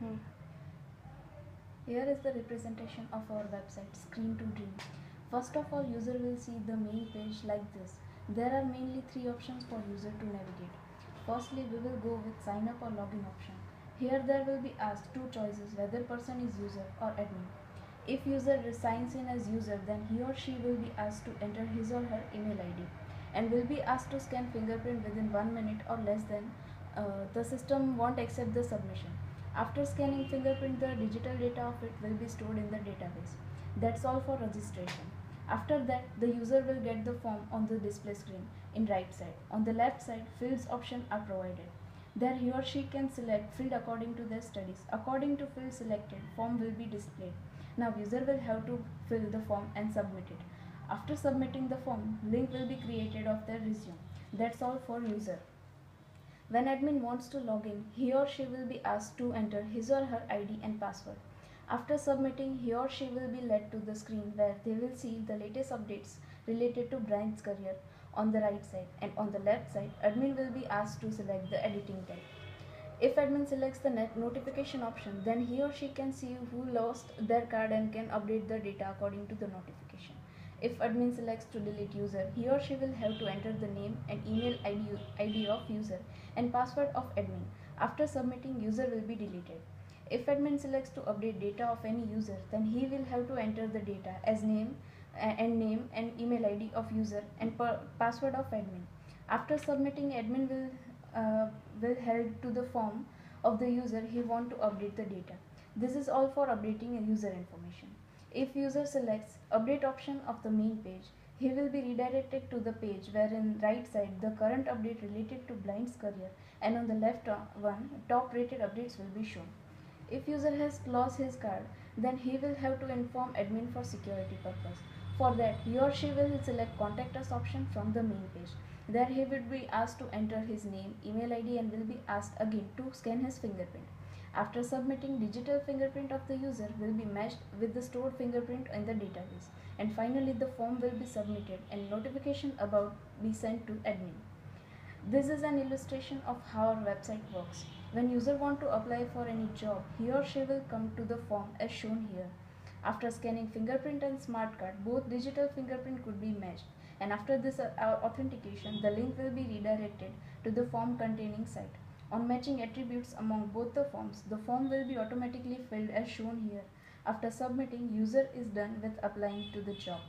Hmm. Here is the representation of our website Screen to Dream. First of all, user will see the main page like this. There are mainly three options for user to navigate. Firstly, we will go with sign up or login option. Here there will be asked two choices whether person is user or admin. If user signs in as user, then he or she will be asked to enter his or her email ID and will be asked to scan fingerprint within 1 minute or less than the system won't accept the submission. After scanning fingerprint, the digital data of it will be stored in the database. That's all for registration. After that, the user will get the form on the display screen in right side. On the left side, fields option are provided. There he or she can select field according to their studies. According to field selected, form will be displayed. Now user will have to fill the form and submit it. After submitting the form, link will be created of their resume. That's all for user. When admin wants to log in, he or she will be asked to enter his or her ID and password. After submitting, he or she will be led to the screen where they will see the latest updates related to Brian's career on the right side, and on the left side, admin will be asked to select the editing tab. If admin selects the net notification option, then he or she can see who lost their card and can update the data according to the notification. If admin selects to delete user, he or she will have to enter the name and email ID of user and password of admin. After submitting, user will be deleted. If admin selects to update data of any user, then he will have to enter the data as name and email ID of user and password of admin. After submitting, admin will held to the form of the user he want to update the data. This is all for updating a user information. If user selects update option of the main page, he will be redirected to the page where in right side the current update related to Blind's career and on the left one top rated updates will be shown. If user has lost his card, then he will have to inform admin for security purpose. For that, he or she will select contact us option from the main page. There he will be asked to enter his name, email ID and will be asked again to scan his fingerprint. After submitting, digital fingerprint of the user will be matched with the stored fingerprint in the database. And finally, the form will be submitted and notification about be sent to admin. This is an illustration of how our website works. When user want to apply for any job, he or she will come to the form as shown here. After scanning fingerprint and smart card, both digital fingerprint could be matched. And after this authentication, the link will be redirected to the form containing site. On matching attributes among both the forms, the form will be automatically filled as shown here. After submitting, user is done with applying to the job.